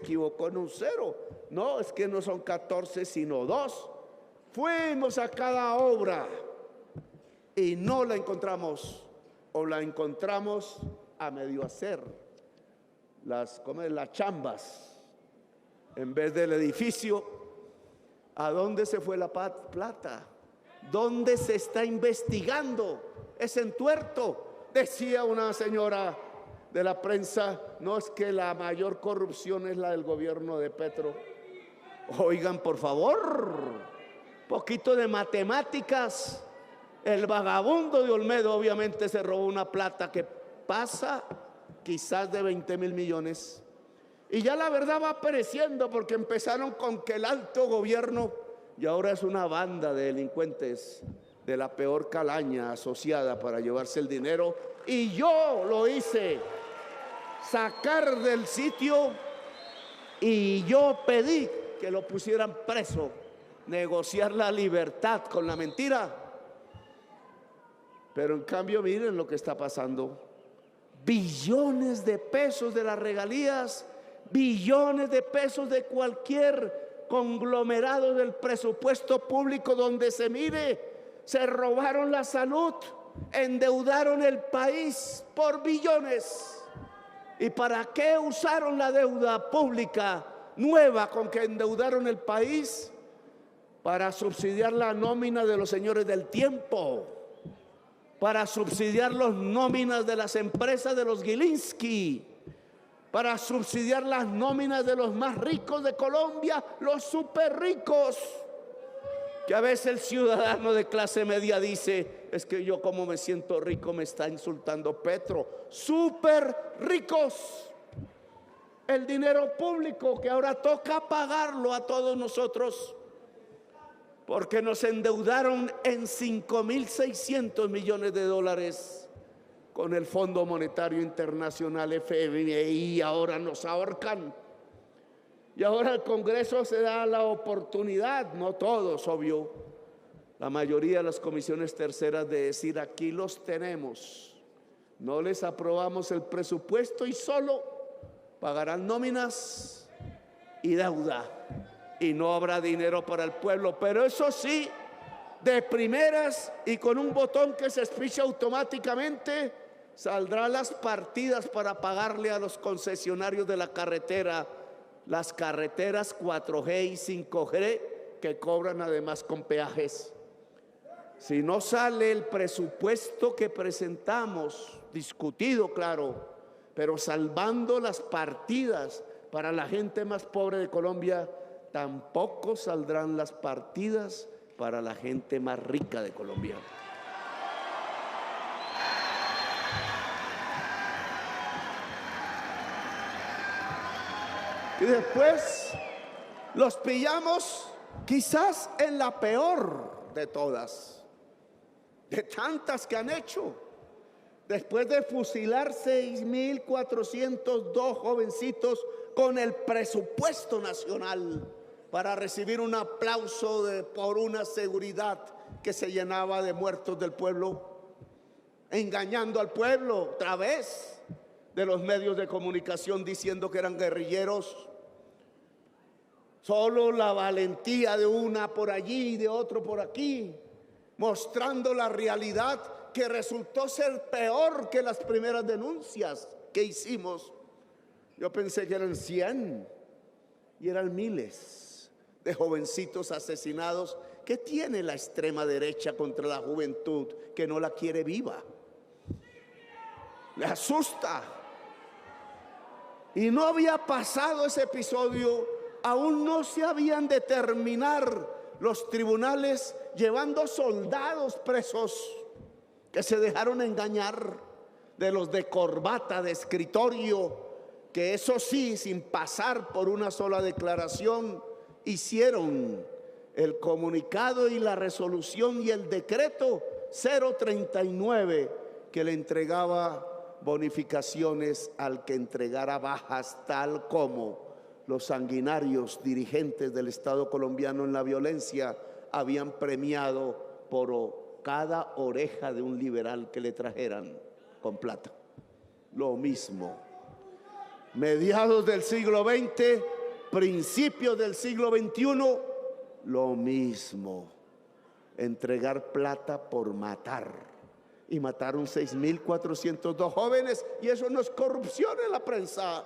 equivocó en un cero. No, es que no son 14 sino 2. Fuimos a cada obra y no la encontramos, o la encontramos a medio hacer, las chambas, en vez del edificio. ¿A dónde se fue la plata? ¿Dónde se está investigando ese entuerto? Decía una señora de la prensa, no, es que la mayor corrupción es la del gobierno de Petro. Oigan, por favor, poquito de matemáticas. El vagabundo de Olmedo obviamente se robó una plata que pasa quizás de 20.000 millones. Y ya la verdad va pereciendo, porque empezaron con que el alto gobierno, y ahora es una banda de delincuentes de la peor calaña asociada para llevarse el dinero. Y yo lo hice sacar del sitio, y yo pedí que lo pusieran preso, negociar la libertad con la mentira. Pero en cambio miren lo que está pasando: billones de pesos de las regalías, billones de pesos de cualquier conglomerado del presupuesto público donde se mire. Se robaron la salud, endeudaron el país por billones. ¿Y para qué usaron la deuda pública nueva con que endeudaron el país? Para subsidiar la nómina de los señores del tiempo, para subsidiar las nóminas de las empresas de los Gilinski, para subsidiar las nóminas de los más ricos de Colombia, los súper ricos. Que a veces el ciudadano de clase media dice, es que yo como me siento rico, me está insultando Petro. Súper ricos. El dinero público que ahora toca pagarlo a todos nosotros, porque nos endeudaron en 5.600 millones de dólares con el Fondo Monetario Internacional, FMI. Ahora nos ahorcan. Y ahora el Congreso se da la oportunidad, no todos, obvio, la mayoría de las comisiones terceras, de decir: aquí los tenemos, no les aprobamos el presupuesto y solo pagarán nóminas y deuda, y no habrá dinero para el pueblo. Pero eso sí, de primeras y con un botón que se espicha automáticamente, saldrán las partidas para pagarle a los concesionarios de la carretera, las carreteras 4G y 5G, que cobran además con peajes. Si no sale el presupuesto que presentamos, discutido, claro, pero salvando las partidas para la gente más pobre de Colombia, tampoco saldrán las partidas para la gente más rica de Colombia. Y después los pillamos quizás en la peor de todas, de tantas que han hecho. Después de fusilar 6.402 jovencitos con el presupuesto nacional para recibir un aplauso por una seguridad que se llenaba de muertos del pueblo, engañando al pueblo a través de los medios de comunicación, diciendo que eran guerrilleros. Solo la valentía de una por allí y de otro por aquí, mostrando la realidad que resultó ser peor que las primeras denuncias que hicimos. Yo pensé que eran 100 y eran miles de jovencitos asesinados. ¿Qué tiene la extrema derecha contra la juventud que no la quiere viva? Le asusta. Y no había pasado ese episodio, aún no se habían de terminar los tribunales llevando soldados presos que se dejaron engañar, de los de corbata, de escritorio, que eso sí, sin pasar por una sola declaración, hicieron el comunicado y la resolución y el decreto 039 que le entregaba bonificaciones al que entregara bajas, tal como los sanguinarios dirigentes del Estado colombiano en la violencia habían premiado por cada oreja de un liberal que le trajeran con plata. Lo mismo. Mediados del siglo XX, principios del siglo XXI, lo mismo. Entregar plata por matar. Y mataron 6.402 jóvenes. Y eso no es corrupción en la prensa.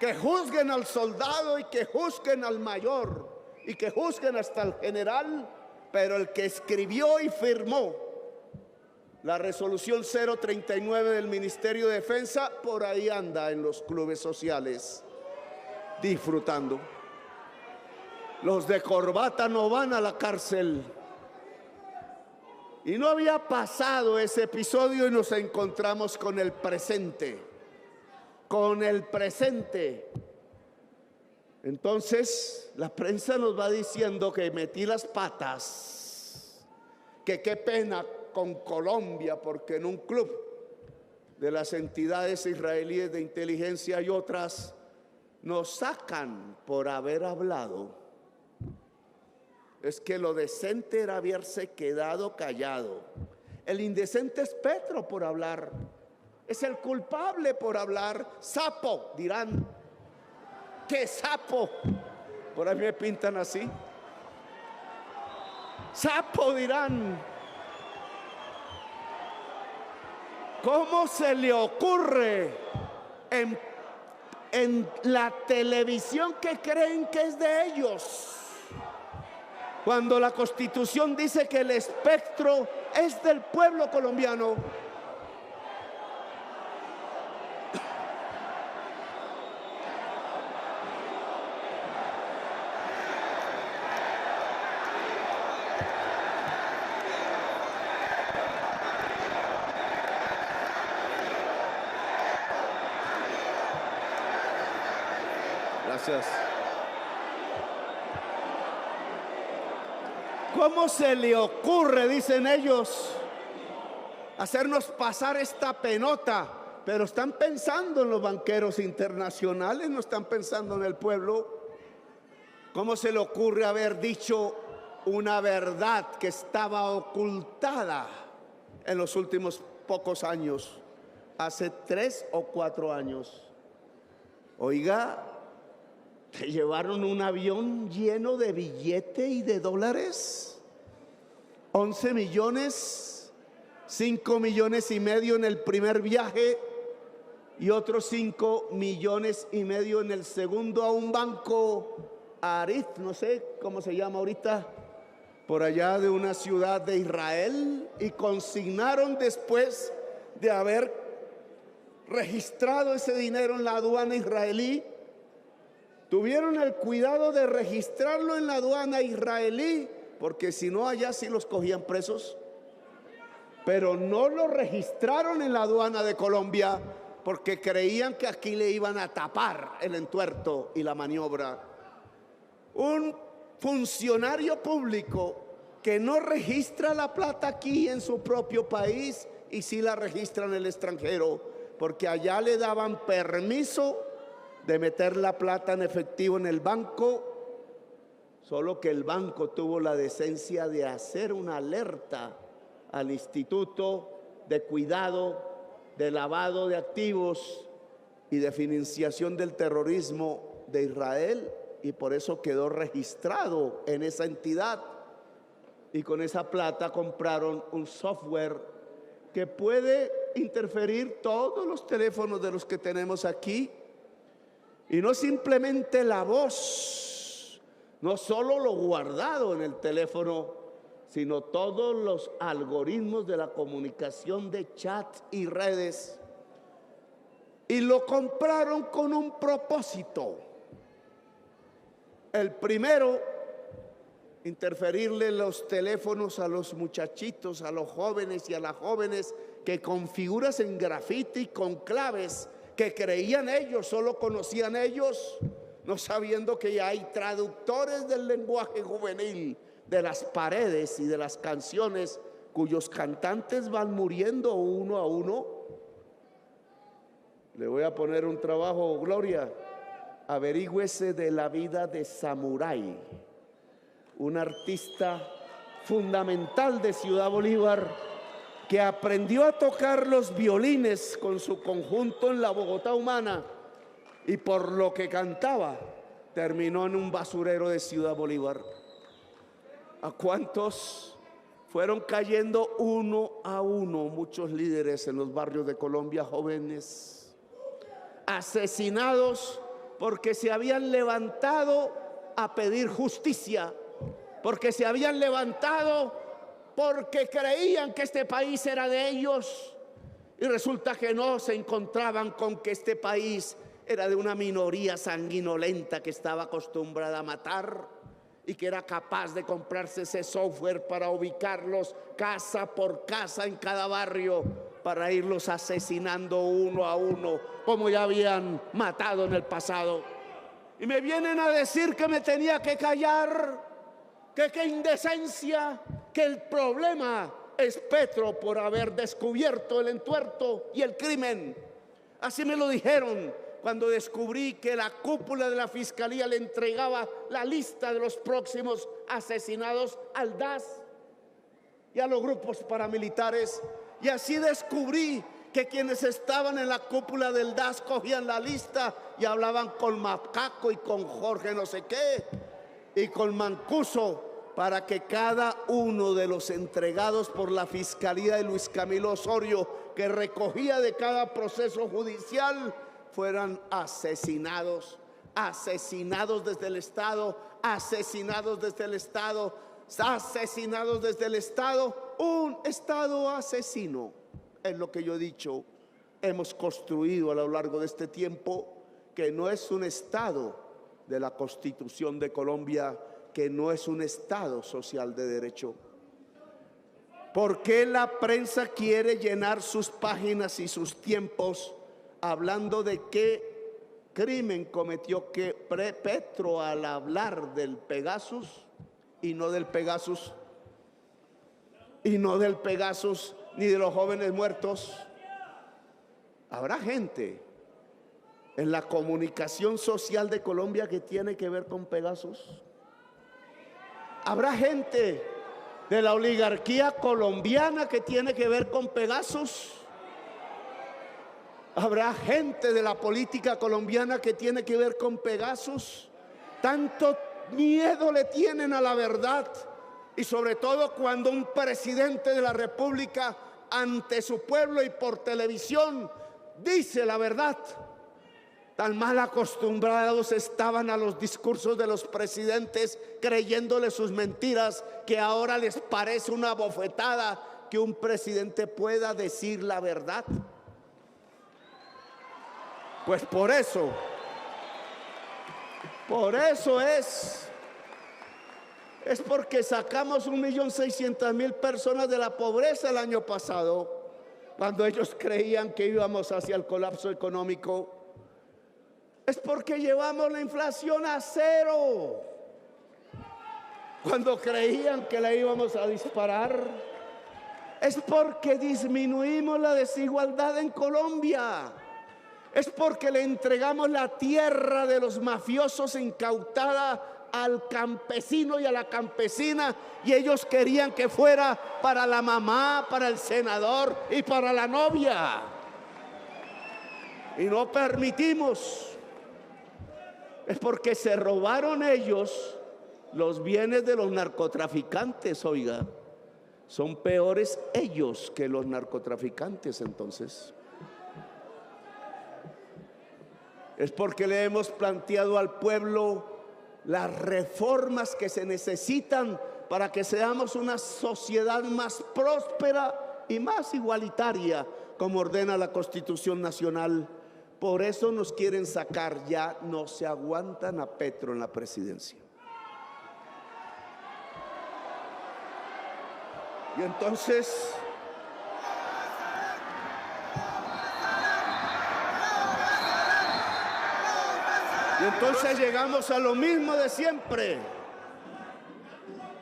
Que juzguen al soldado y que juzguen al mayor y que juzguen hasta el general, pero el que escribió y firmó la resolución 039 del Ministerio de Defensa, por ahí anda en los clubes sociales disfrutando. Los de corbata no van a la cárcel. Y no había pasado ese episodio y nos encontramos con el presente. Con el presente. Entonces la prensa nos va diciendo que metí las patas, que qué pena con Colombia, porque en un club de las entidades israelíes de inteligencia y otras nos sacan por haber hablado. Es que lo decente era haberse quedado callado. El indecente es Petro por hablar. Es el culpable por hablar. Sapo, dirán. ¿Qué sapo? Por ahí me pintan así. Sapo, dirán. ¿Cómo se le ocurre en la televisión que creen que es de ellos, cuando la Constitución dice que el espectro es del pueblo colombiano? Gracias. ¿Cómo se le ocurre, dicen ellos, hacernos pasar esta penota? Pero están pensando en los banqueros internacionales, no están pensando en el pueblo. ¿Cómo se le ocurre haber dicho una verdad que estaba ocultada en los últimos pocos años, hace 3 o 4 años? Oiga, ¿te llevaron un avión lleno de billete y de dólares? 11 millones, 5 millones y medio en el primer viaje y otros 5 millones y medio en el segundo, a un banco Arit, no sé cómo se llama ahorita, por allá de una ciudad de Israel, y consignaron, después de haber registrado ese dinero en la aduana israelí, tuvieron el cuidado de registrarlo en la aduana israelí, porque si no allá sí los cogían presos, pero no lo registraron en la aduana de Colombia porque creían que aquí le iban a tapar el entuerto y la maniobra. Un funcionario público que no registra la plata aquí en su propio país y sí la registra en el extranjero, porque allá le daban permiso de meter la plata en efectivo en el banco, solo que el banco tuvo la decencia de hacer una alerta al Instituto de Cuidado de Lavado de Activos y de Financiación del Terrorismo de Israel, y por eso quedó registrado en esa entidad, y con esa plata compraron un software que puede interferir todos los teléfonos de los que tenemos aquí. Y no simplemente la voz, no solo lo guardado en el teléfono, sino todos los algoritmos de la comunicación de chat y redes. Y lo compraron con un propósito. El primero, interferirle los teléfonos a los muchachitos, a los jóvenes y a las jóvenes, que con figuras en grafiti, con claves que creían ellos, solo conocían ellos, no sabiendo que ya hay traductores del lenguaje juvenil, de las paredes y de las canciones, cuyos cantantes van muriendo uno a uno. Le voy a poner un trabajo, Gloria. Averígüese de la vida de Samurai, un artista fundamental de Ciudad Bolívar, que aprendió a tocar los violines con su conjunto en la Bogotá Humana, y por lo que cantaba terminó en un basurero de Ciudad Bolívar. ¿A cuántos fueron cayendo uno a uno? Muchos líderes en los barrios de Colombia, jóvenes, asesinados porque se habían levantado a pedir justicia, porque se habían levantado porque creían que este país era de ellos, y resulta que no, se encontraban con que este país era de una minoría sanguinolenta que estaba acostumbrada a matar y que era capaz de comprarse ese software para ubicarlos casa por casa en cada barrio, para irlos asesinando uno a uno, como ya habían matado en el pasado. Y me vienen a decir que me tenía que callar, que qué indecencia, que el problema es Petro por haber descubierto el entuerto y el crimen. Así me lo dijeron cuando descubrí que la cúpula de la fiscalía le entregaba la lista de los próximos asesinados al DAS y a los grupos paramilitares. Y así descubrí que quienes estaban en la cúpula del DAS cogían la lista y hablaban con Macaco y con Jorge no sé qué y con Mancuso, para que cada uno de los entregados por la fiscalía de Luis Camilo Osorio, que recogía de cada proceso judicial, fueran asesinados, asesinados desde el Estado, asesinados desde el Estado, asesinados desde el Estado. Un Estado asesino, es lo que yo he dicho. Hemos construido a lo largo de este tiempo, que no es un Estado de la Constitución de Colombia, que no es un Estado social de derecho. ¿Por qué la prensa quiere llenar sus páginas y sus tiempos hablando de qué crimen cometió Petro al hablar del Pegasus y no del Pegasus? Y no del Pegasus ni de los jóvenes muertos. Habrá gente en la comunicación social de Colombia que tiene que ver con Pegasus. Habrá gente de la oligarquía colombiana que tiene que ver con Pegasus. Habrá gente de la política colombiana que tiene que ver con Pegasus. Tanto miedo le tienen a la verdad, y sobre todo cuando un presidente de la República ante su pueblo y por televisión dice la verdad. Tan mal acostumbrados estaban a los discursos de los presidentes, creyéndole sus mentiras, que ahora les parece una bofetada que un presidente pueda decir la verdad. Pues por eso es porque sacamos 1.600.000 personas de la pobreza el año pasado, cuando ellos creían que íbamos hacia el colapso económico. Es porque llevamos la inflación a cero, cuando creían que la íbamos a disparar. Es porque disminuimos la desigualdad en Colombia. Es porque le entregamos la tierra de los mafiosos incautada al campesino y a la campesina, y ellos querían que fuera para la mamá, para el senador y para la novia. Y no permitimos. Es porque se robaron ellos los bienes de los narcotraficantes, oiga. Son peores ellos que los narcotraficantes, entonces. Es porque le hemos planteado al pueblo las reformas que se necesitan para que seamos una sociedad más próspera y más igualitaria, como ordena la Constitución Nacional. Por eso nos quieren sacar, ya no se aguantan a Petro en la presidencia. Y entonces llegamos a lo mismo de siempre,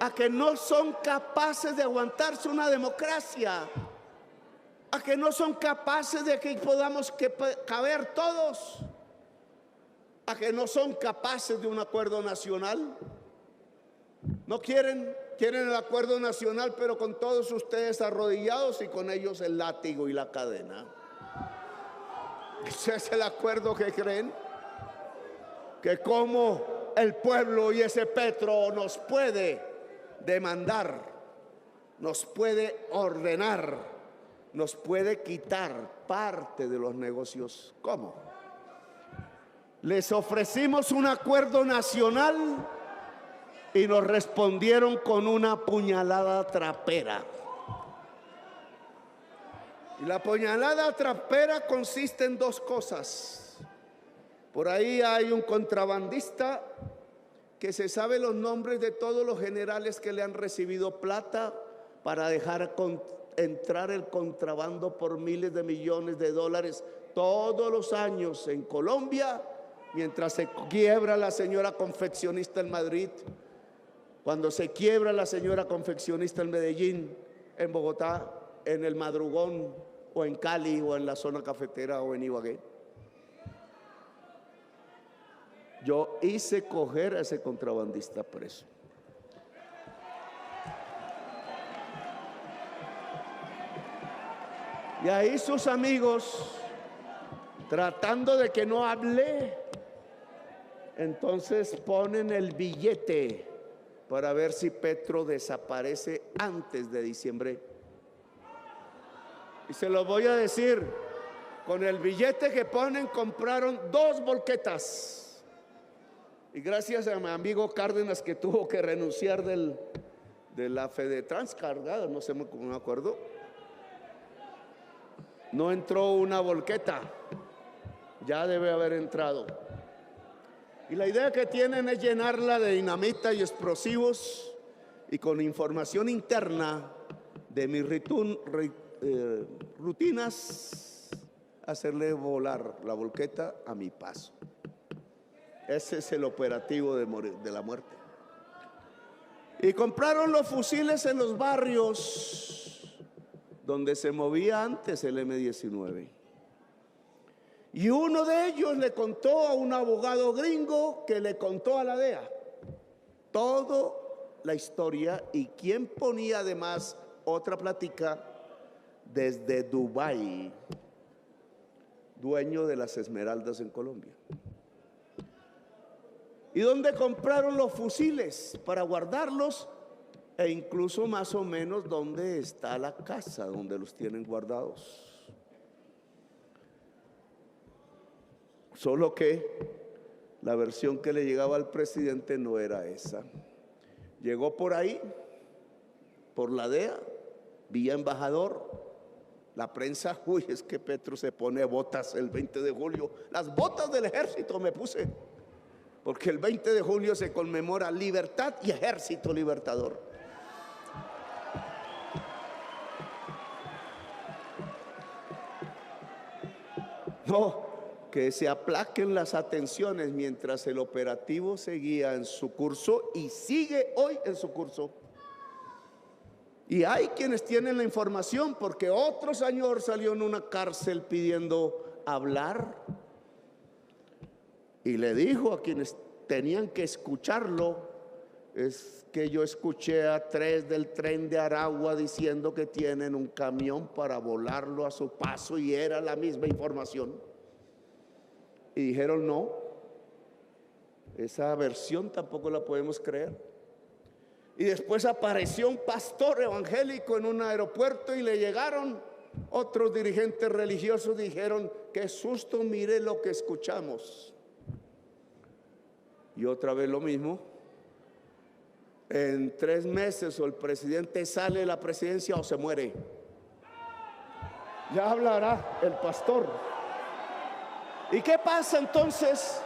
a que no son capaces de aguantarse una democracia, a que no son capaces de que podamos caber todos, a que no son capaces de un acuerdo nacional. No quieren el acuerdo nacional, pero con todos ustedes arrodillados y con ellos el látigo y la cadena. ¿Ese es el acuerdo que creen? Que cómo el pueblo y ese Petro nos puede demandar, nos puede ordenar, nos puede quitar parte de los negocios. ¿Cómo? Les ofrecimos un acuerdo nacional y nos respondieron con una puñalada trapera. Y la puñalada trapera consiste en dos cosas. Por ahí hay un contrabandista que se sabe los nombres de todos los generales que le han recibido plata para dejar entrar el contrabando por miles de millones de dólares todos los años en Colombia, mientras se quiebra la señora confeccionista en Madrid, cuando se quiebra la señora confeccionista en Medellín, en Bogotá, en el Madrugón, o en Cali, o en la zona cafetera, o en Ibagué. Yo hice coger a ese contrabandista preso. Y ahí sus amigos, tratando de que no hable, entonces ponen el billete para ver si Petro desaparece antes de diciembre. Y se lo voy a decir, con el billete que ponen compraron 2 volquetas. Y gracias a mi amigo Cárdenas, que tuvo que renunciar de la Fedetrans cargada, no sé cómo me acuerdo, no entró una volqueta, ya debe haber entrado. Y la idea que tienen es llenarla de dinamita y explosivos, y con información interna de mis rutinas, hacerle volar la volqueta a mi paso. Ese es el operativo de la muerte. Y compraron los fusiles en los barrios donde se movía antes el M-19. Y uno de ellos le contó a un abogado gringo que le contó a la DEA toda la historia, y quien ponía además otra plática desde Dubái, dueño de las Esmeraldas en Colombia. Y donde compraron los fusiles para guardarlos, e incluso más o menos dónde está la casa donde los tienen guardados. Solo que la versión que le llegaba al presidente no era esa. Llegó por ahí, por la DEA, vía embajador. La prensa, uy, es que Petro se pone botas el 20 de julio. Las botas del ejército me puse, porque el 20 de julio se conmemora libertad y ejército libertador. No, que se aplaquen las atenciones mientras el operativo seguía en su curso y sigue hoy en su curso. Y hay quienes tienen la información, porque otro señor salió en una cárcel pidiendo hablar y le dijo a quienes tenían que escucharlo: es que yo escuché a 3 del tren de Aragua diciendo que tienen un camión para volarlo a su paso, y era la misma información. Y dijeron: no, esa versión tampoco la podemos creer. Y después apareció un pastor evangélico en un aeropuerto y le llegaron otros dirigentes religiosos, dijeron: qué susto, mire lo que escuchamos. Y otra vez lo mismo. En 3 meses o el presidente sale de la presidencia o se muere. Ya hablará el pastor. ¿Y qué pasa entonces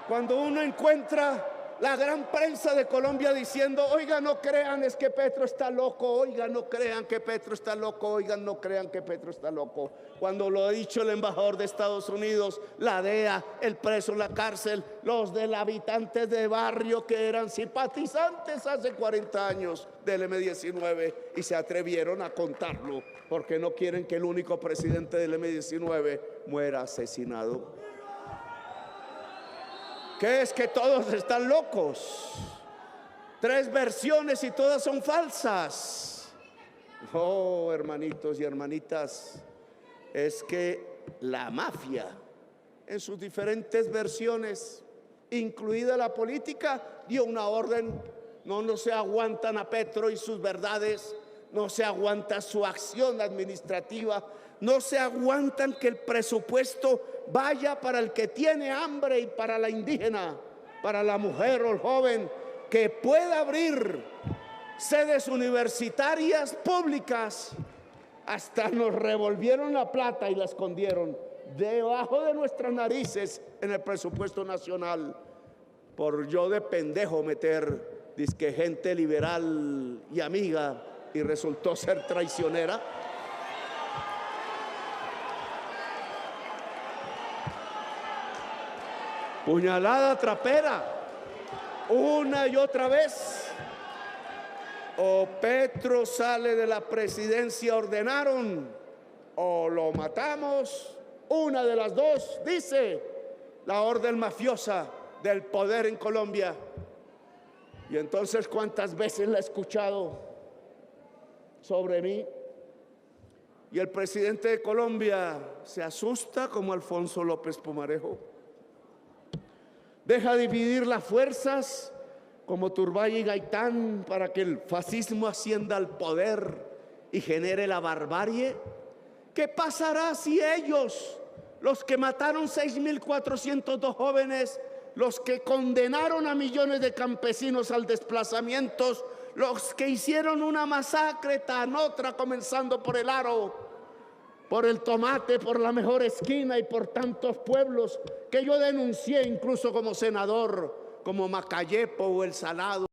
cuando uno encuentra la gran prensa de Colombia diciendo: oiga, no crean, es que Petro está loco, oiga, no crean que Petro está loco, oigan, no crean que Petro está loco? Cuando lo ha dicho el embajador de Estados Unidos, la DEA, el preso en la cárcel, los del habitantes de barrio que eran simpatizantes hace 40 años del M-19 y se atrevieron a contarlo, porque no quieren que el único presidente del M-19 muera asesinado. ¿Qué es? Que todos están locos. 3 versiones y todas son falsas. Oh, hermanitos y hermanitas, es que la mafia, en sus diferentes versiones, incluida la política, dio una orden. No se aguantan a Petro y sus verdades, no se aguanta su acción administrativa, no se aguantan que el presupuesto vaya para el que tiene hambre y para la indígena, para la mujer o el joven, que pueda abrir sedes universitarias públicas. Hasta nos revolvieron la plata y la escondieron debajo de nuestras narices en el presupuesto nacional, por yo de pendejo meter dizque gente liberal y amiga, y resultó ser traicionera. Puñalada trapera, una y otra vez. O Petro sale de la presidencia, ordenaron, o lo matamos. Una de las dos, dice la orden mafiosa del poder en Colombia. Y entonces, ¿cuántas veces la he escuchado sobre mí? Y el presidente de Colombia se asusta como Alfonso López Pumarejo. Deja dividir las fuerzas como Turbay y Gaitán para que el fascismo ascienda al poder y genere la barbarie. ¿Qué pasará si ellos, los que mataron 6.402 jóvenes, los que condenaron a millones de campesinos al desplazamiento, los que hicieron una masacre tan otra, comenzando por el Aro, por el Tomate, por la Mejor Esquina y por tantos pueblos que yo denuncié incluso como senador, como Macayepo o El Salado?